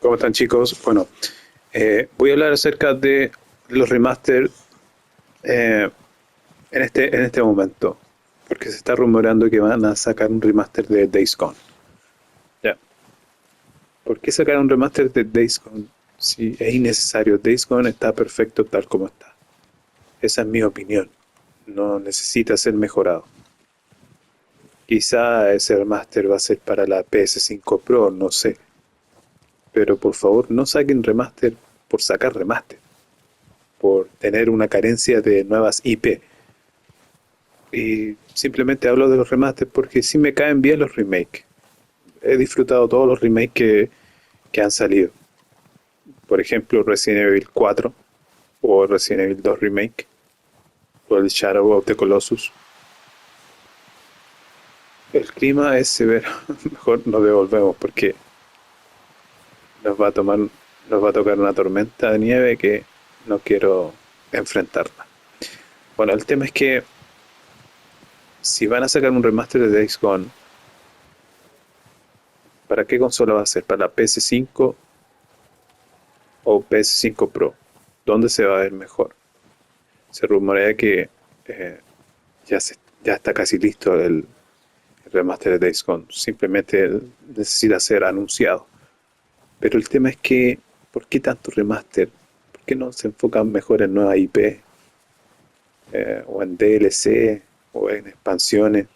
¿Cómo están, chicos? Bueno, voy a hablar acerca de los remaster eh, en este momento, porque se está rumorando que van a sacar un remaster de Days Gone. Ya. ¿Por qué sacar un remaster de Days Gone si es innecesario? Days Gone está perfecto tal como está. Esa es mi opinión. No necesita ser mejorado. Quizá ese remaster va a ser para la PS5 Pro, no sé. Pero por favor, no saquen remaster por sacar remaster, por tener una carencia de nuevas IP. Y simplemente hablo de los remasters porque sí me caen bien los remakes. He disfrutado todos los remakes que han salido. Por ejemplo, Resident Evil 4 o Resident Evil 2 Remake o el Shadow of the Colossus. El clima es severo. Mejor nos devolvemos porque nos va a tomar, nos va a tocar una tormenta de nieve que no quiero enfrentarla. Bueno, el tema es que si van a sacar un remaster de Days Gone, ¿para qué consola va a ser? ¿Para la PS5 o PS5 Pro? ¿Dónde se va a ver mejor? Se rumorea que eh, ya está casi listo el remaster de Days Gone. Simplemente necesita ser anunciado. Pero el tema es que, ¿por qué tanto remaster? ¿Por qué no se enfocan mejor en nuevas IP? O en DLC o en expansiones?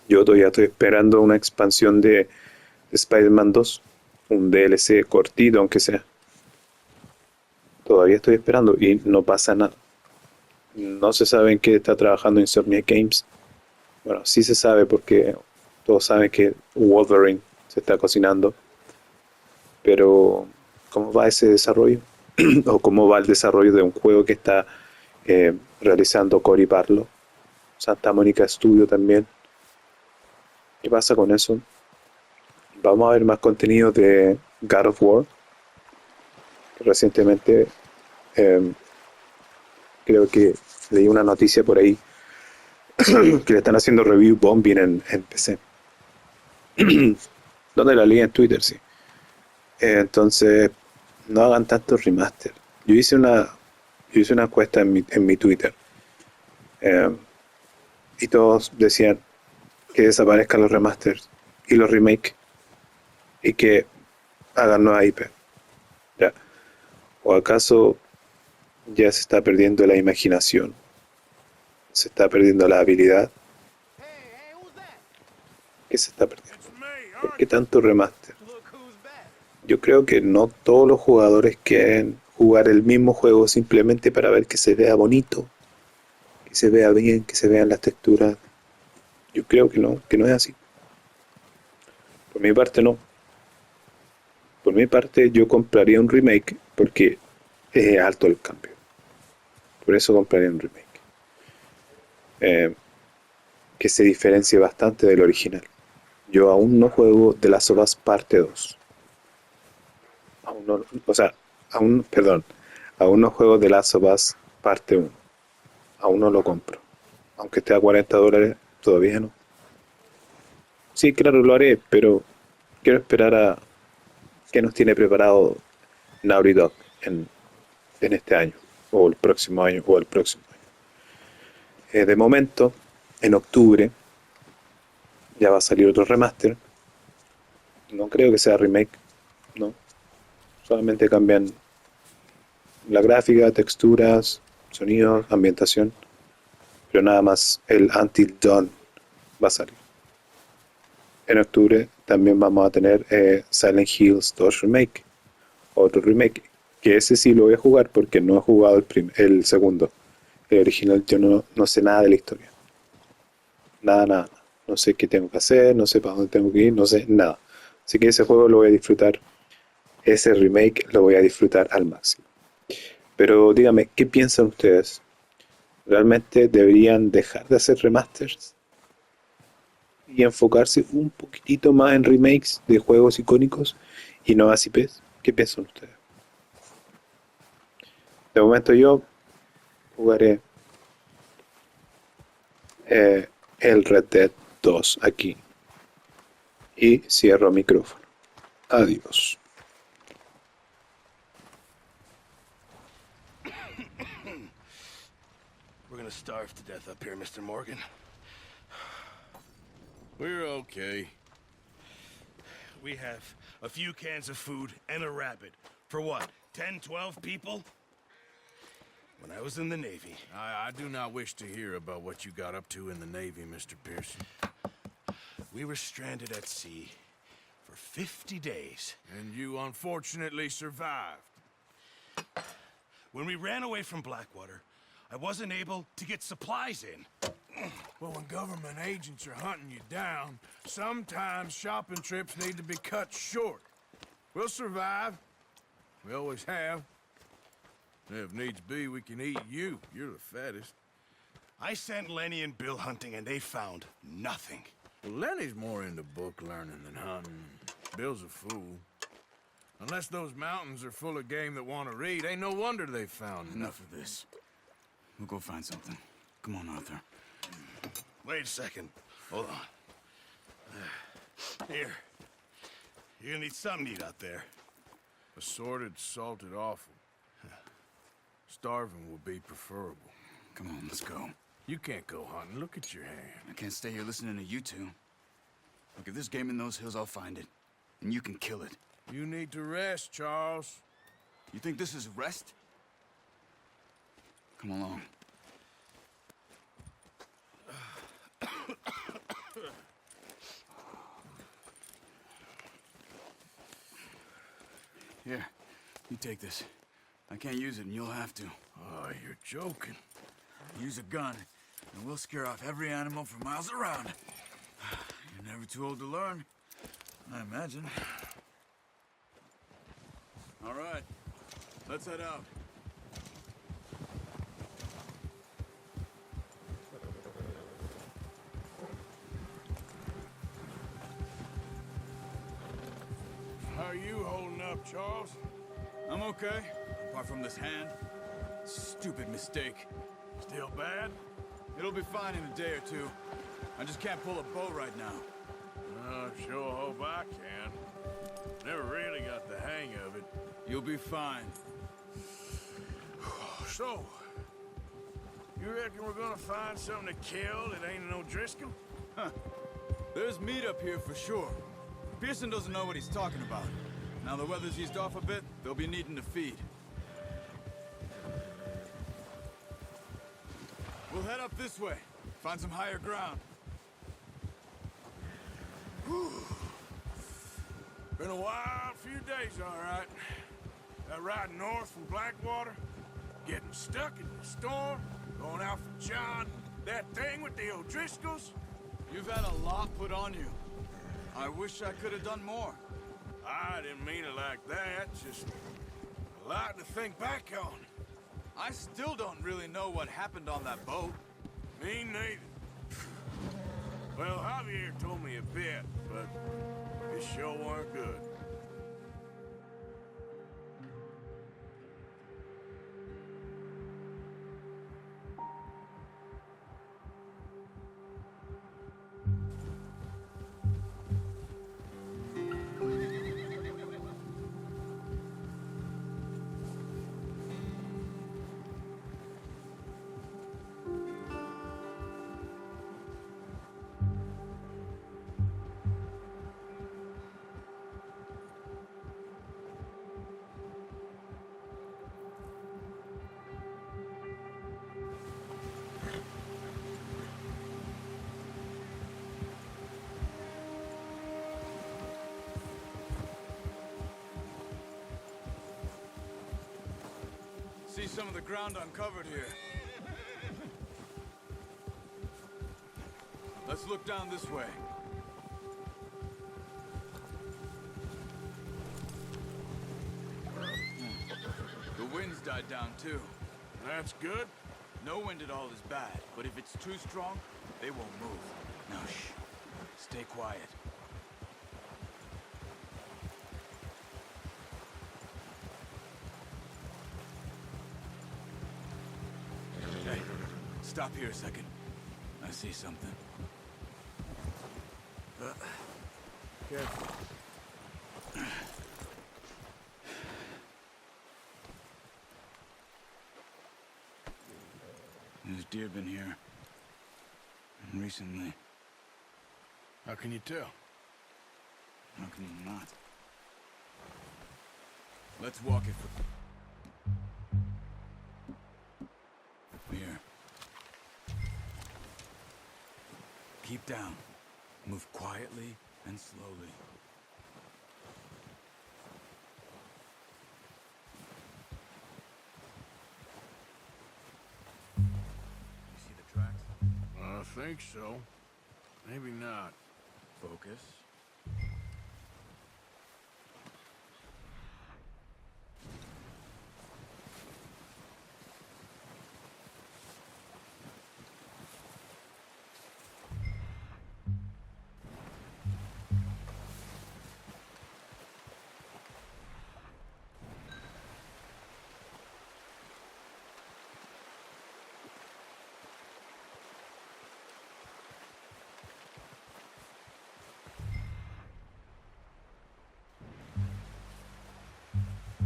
Yo todavía estoy esperando una expansión de Spider-Man 2, un DLC cortito aunque sea. Todavía estoy esperando y no pasa nada. No se sabe en qué está trabajando Insomniac Games. Bueno, sí se sabe porque todos saben que Wolverine se está cocinando, pero ¿cómo va ese desarrollo? ¿O cómo va el desarrollo de un juego que está realizando Cory Barlow? Santa Mónica Studio también. ¿Qué pasa con eso? Vamos a ver más contenido de God of War. Recientemente eh, creo que leí una noticia por ahí que le están haciendo review bombing en PC. ¿Dónde la leí? En Twitter, sí. Entonces, no hagan tantos remaster. Yo hice una, yo hice una encuesta en mi Twitter eh, y todos decían que desaparezcan los remasters y los remakes y que hagan nueva IP. ¿Ya? ¿O acaso ya se está perdiendo la imaginación? ¿Se está perdiendo la habilidad? ¿Qué se está perdiendo? ¿Por qué tanto remaster? Yo creo que no todos los jugadores quieren jugar el mismo juego simplemente para ver que se vea bonito, que se vea bien, que se vean las texturas. Yo creo que no es así. Por mi parte no. Por mi parte yo compraría un remake porque es alto el cambio. Por eso compraría un remake. Eh, que se diferencie bastante del original. Yo aún no juego The Last of Us Parte 2. Aún no, o sea, perdón, aún no juego The Last of Us Parte 1. Aún no lo compro. Aunque esté a $40, todavía no. Sí, claro, lo haré, pero quiero esperar a qué nos tiene preparado Naughty Dog en este año, o el próximo año, o el próximo año. De momento, en octubre, ya va a salir otro remaster. No creo que sea remake, no. Solamente cambian la gráfica, texturas, sonidos, ambientación, pero nada más el Until Dawn va a salir. En octubre también vamos a tener Silent Hills 2 Remake, otro remake, que ese sí lo voy a jugar porque no he jugado el segundo. El original yo no sé nada de la historia. Nada, nada. No sé qué tengo que hacer, no sé para dónde tengo que ir, no sé nada. Así que ese juego lo voy a disfrutar, ese remake lo voy a disfrutar al máximo. Pero dígame, ¿qué piensan ustedes? ¿Realmente deberían dejar de hacer remasters y enfocarse un poquitito más en remakes de juegos icónicos y nuevas IPs? ¿Qué piensan ustedes? De momento yo jugaré eh, el Red Dead 2 aquí y cierro micrófono. Adiós. gonna starve to death up here, Mr. Morgan. We're okay. We have a few cans of food and a rabbit. For what, 10, 12 people? When I was in the Navy... I do not wish to hear about what you got up to in the Navy, Mr. Pearson. We were stranded at sea for 50 days. And you unfortunately survived. When we ran away from Blackwater, I wasn't able to get supplies in. Well, when government agents are hunting you down, sometimes shopping trips need to be cut short. We'll survive. We always have. If needs be, we can eat you. You're the fattest. I sent Lenny and Bill hunting, and they found nothing. Well, Lenny's more into book learning than hunting. Bill's a fool. Unless those mountains are full of game that want to read, ain't no wonder they found Enough of this. We'll go find something. Come on, Arthur. Wait a second. Hold on. Here. You're gonna need something to eat out there. Assorted, salted offal. Starving will be preferable. Come on, let's go. You can't go hunting. Look at your hand. I can't stay here listening to you two. Look, if there's game in those hills, I'll find it. And you can kill it. You need to rest, Charles. You think this is rest? Come along. Here, you take this. I can't use it, and you'll have to. Oh, you're joking. Use a gun, and we'll scare off every animal for miles around. You're never too old to learn, I imagine. All right, let's head out. How are you holding up, Charles? I'm okay, apart from this hand. Stupid mistake. Still bad? It'll be fine in a day or two. I just can't pull a bow right now. I sure hope I can. Never really got the hang of it. You'll be fine. So, you reckon we're gonna find something to kill that ain't no Driscoll? Huh. There's meat up here for sure. Pearson doesn't know what he's talking about. Now the weather's eased off a bit, they'll be needing to feed. We'll head up this way. Find some higher ground. Whew. Been a wild few days, all right. That ride north from Blackwater, getting stuck in the storm, going out for John, that thing with the O'Driscolls. You've had a lot put on you. I wish I could have done more. I didn't mean it like that, just a lot to think back on. I still don't really know what happened on that boat. Me neither. Well, Javier told me a bit, but it sure weren't good. See some of the ground uncovered here. Let's look down this way. The wind's died down too. That's good. No wind at all is bad, but if it's too strong, they won't move. Now shh. Stay quiet. Hey, stop here a second. I see something. Careful. There's deer been here. And recently. How can you tell? How can you not? Let's walk it for... Here. Keep down. Move quietly and slowly. You see the tracks? I think so. Maybe not. Focus.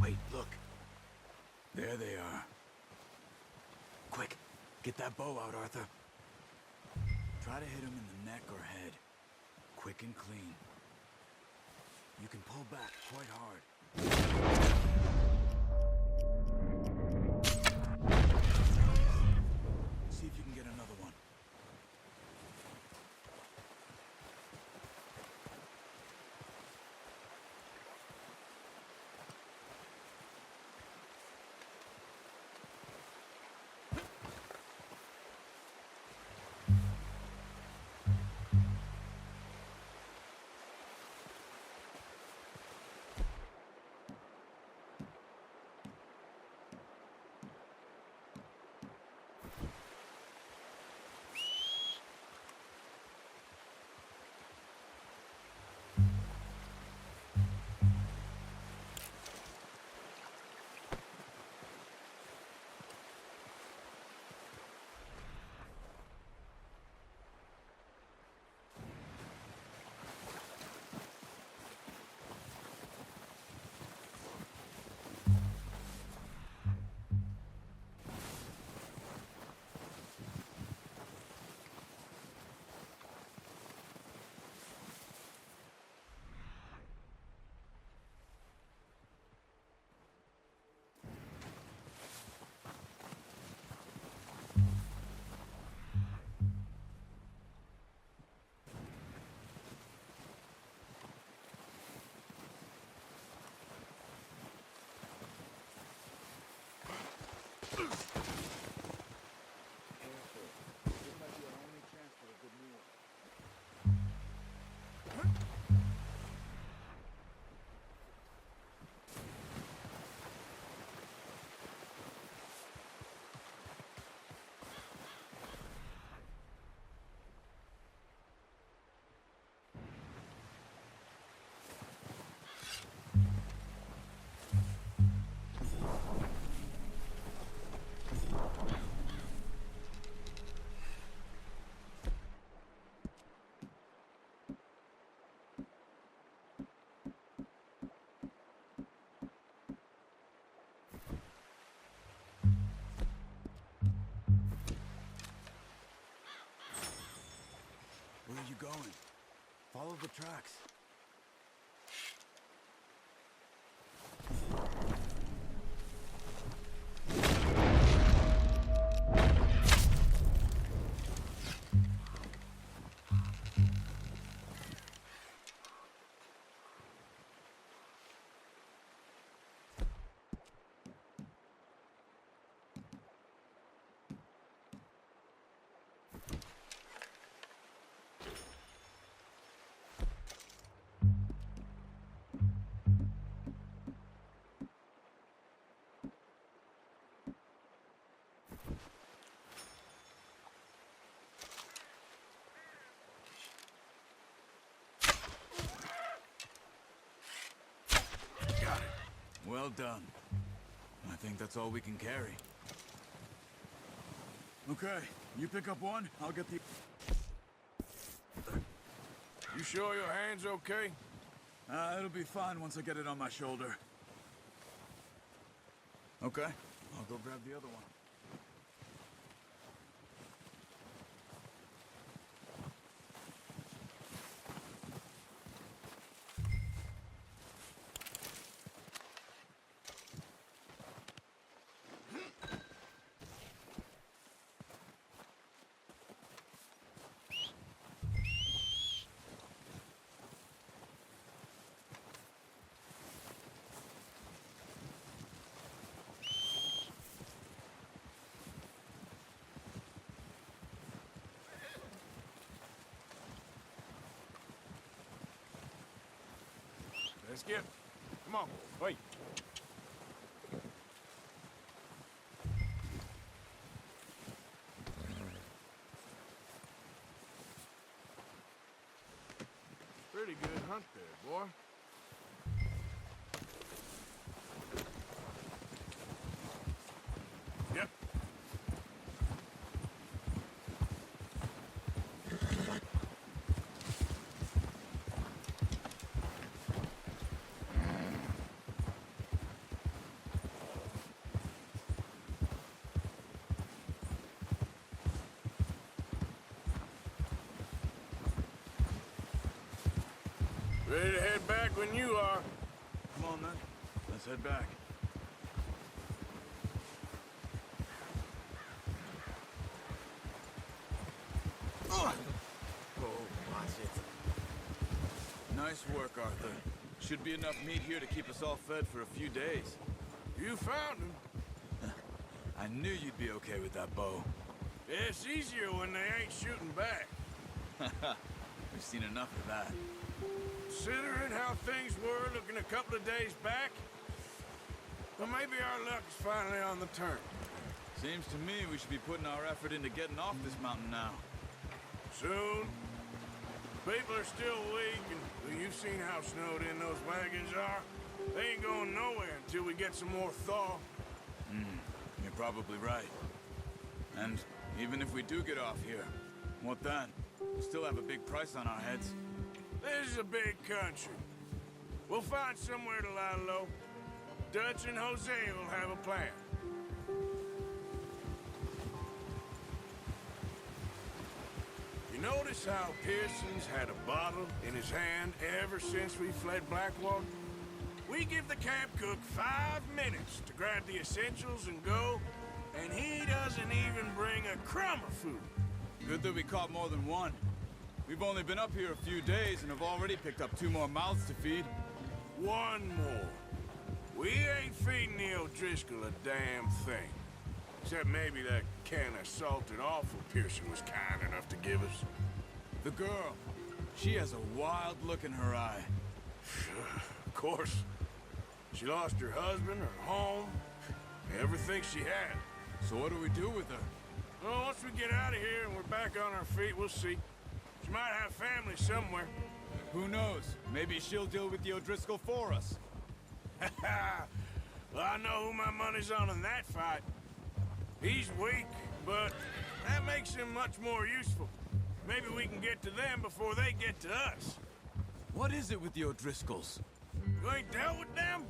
Wait, look. There they are. Quick, get that bow out, Arthur. Try to hit him in the neck or head. Quick and clean. You can pull back quite hard. See if you can get another one. Where are you going? Follow the tracks. Got it. Well done. I think that's all we can carry. Okay, you pick up one, I'll get the... You sure your hand's okay? It'll be fine once I get it on my shoulder. Okay, I'll go grab the other one. Let's get... Come on, wait. Pretty good hunt there, boy. Yep. Ready to head back when you are. Come on, then. Let's head back. Oh, watch it. Nice work, Arthur. Should be enough meat here to keep us all fed for a few days. You found him. I knew you'd be okay with that bow. It's easier when they ain't shooting back. We've seen enough of that. Considering how things were looking a couple of days back, well, maybe our luck is finally on the turn. Seems to me we should be putting our effort into getting off this mountain now. Soon. People are still weak, and well, you've seen how snowed in those wagons are. They ain't going nowhere until we get some more thaw. You're probably right. And even if we do get off here, what then? We still have a big price on our heads. This is a big country. We'll find somewhere to lie low. Dutch and Jose will have a plan. You notice how Pearson's had a bottle in his hand ever since we fled Blackwater? We give the camp cook 5 minutes to grab the essentials and go, and he doesn't even bring a crumb of food. Good that we caught more than one. We've only been up here a few days and have already picked up 2 more mouths to feed. 1 more. We ain't feeding the O'Driscoll a damn thing. Except maybe that can of salted offal Pearson was kind enough to give us. The girl, she has a wild look in her eye. Of course. She lost her husband, her home, everything she had. So what do we do with her? Well, once we get out of here and we're back on our feet, we'll see. She might have family somewhere. Who knows? Maybe she'll deal with the O'Driscoll for us. Well, I know who my money's on in that fight. He's weak, but that makes him much more useful. Maybe we can get to them before they get to us. What is it with the O'Driscolls? You ain't dealt with them?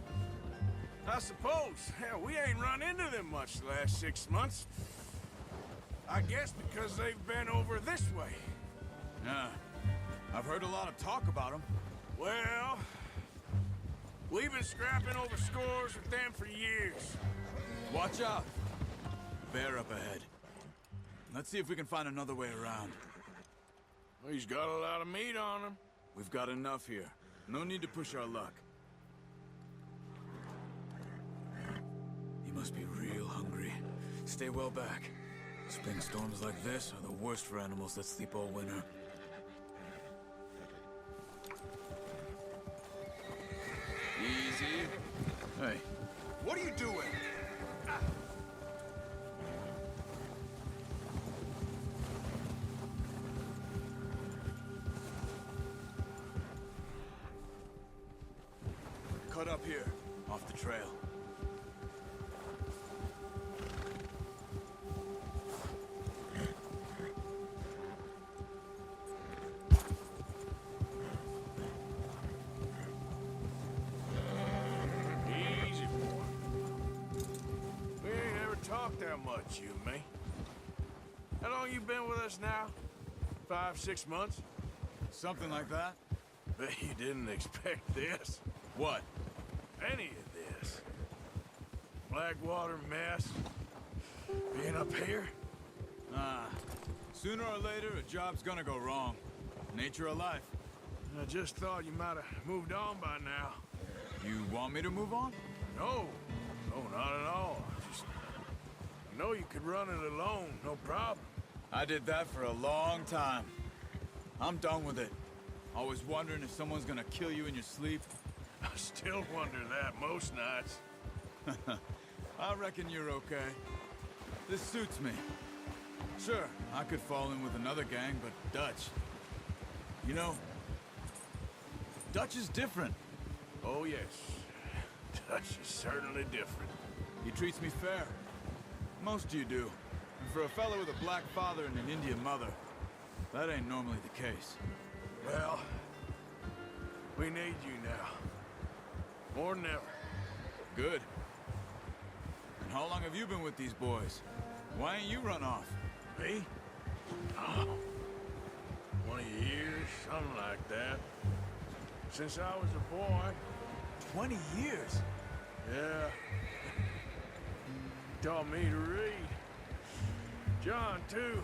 I suppose. Hell, we ain't run into them much the last 6 months. I guess because they've been over this way. Yeah, I've heard a lot of talk about them. Well, we've been scrapping over scores with them for years. Watch out! Bear up ahead. Let's see if we can find another way around. Well, he's got a lot of meat on him. We've got enough here. No need to push our luck. He must be real hungry. Stay well back. Spring storms like this are the worst for animals that sleep all winter. Easy. Hey. What are you doing? Cut up here, off the trail. Easy, boy. We ain't ever talked that much, you and me. How long you been with us now? 5, 6 months? Something like that? Bet you didn't expect this. What? Any of this. Blackwater mess. Being up here. Sooner or later, a job's gonna go wrong. Nature of life. I just thought you might have moved on by now. You want me to move on? No. No, not at all. Just... I know you could run it alone, no problem. I did that for a long time. I'm done with it. Always wondering if someone's gonna kill you in your sleep. I still wonder that most nights. I reckon you're okay. This suits me. Sure, I could fall in with another gang, but Dutch... You know, Dutch is different. Oh, yes. Dutch is certainly different. He treats me fair. Most of you do. And for a fellow with a black father and an Indian mother, that ain't normally the case. Well, we need you now. More than ever. Good. And how long have you been with these boys? Why ain't you run off? Me? Oh, 20 years, something like that. Since I was a boy. 20 years? Yeah. He taught me to read. John, too.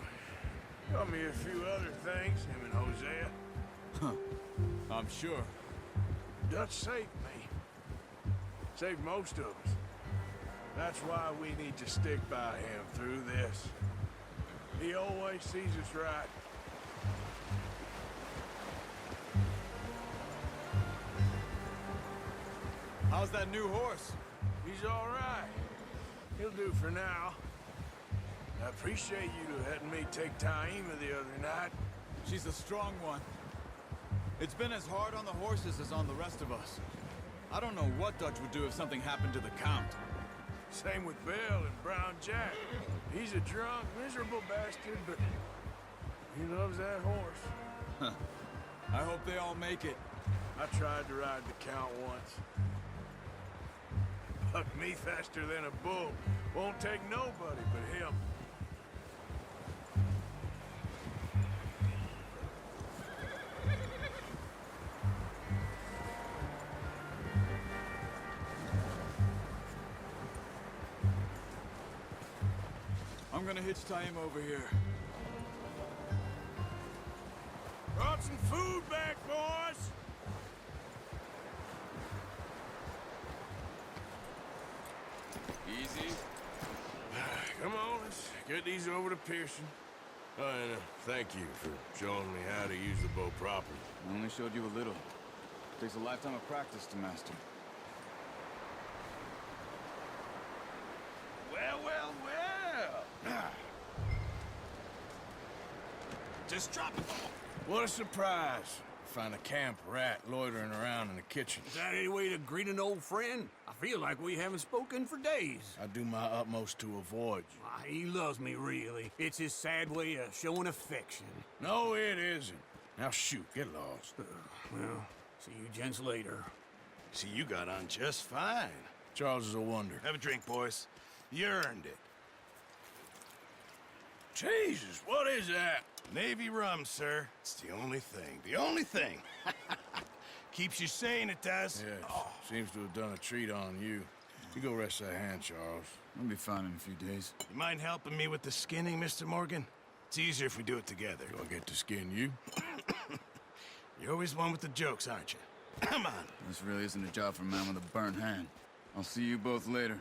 Taught me a few other things, him and Hosea. Huh. I'm sure. Dutch saved me. Saved most of us. That's why we need to stick by him through this. He always sees us right. How's that new horse? He's all right. He'll do for now. I appreciate you letting me take Taima the other night. She's a strong one. It's been as hard on the horses as on the rest of us. I don't know what Dutch would do if something happened to the Count. Same with Bill and Brown Jack. He's a drunk, miserable bastard, but he loves that horse. Huh. I hope they all make it. I tried to ride the Count once. Bucked me faster than a bull. Won't take nobody but him. I'm gonna hitch Taima over here. Brought some food back, boys! Easy. Come on, let's get these over to Pearson. Oh, and thank you for showing me how to use the bow properly. I only showed you a little. Takes a lifetime of practice to master. Well, well, well. Just drop it. What a surprise. Find a camp rat loitering around in the kitchen. Is that any way to greet an old friend? I feel like we haven't spoken for days. I do my utmost to avoid you. Why, he loves me, really. It's his sad way of showing affection. No, it isn't. Now shoot, get lost. Well, see you gents later. See, you got on just fine. Charles is a wonder. Have a drink, boys. You earned it. Jesus, what is that? Navy rum, sir. It's the only thing. The only thing. Keeps you sane, it does. Yes, seems to have done a treat on you. You go rest that hand, Charles. I'll be fine in a few days. You mind helping me with the skinning, Mr. Morgan? It's easier if we do it together. Do I get to skin you? You're always one with the jokes, aren't you? Come on. This really isn't a job for a man with a burnt hand. I'll see you both later.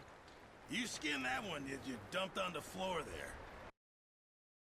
You skin that one you dumped on the floor there.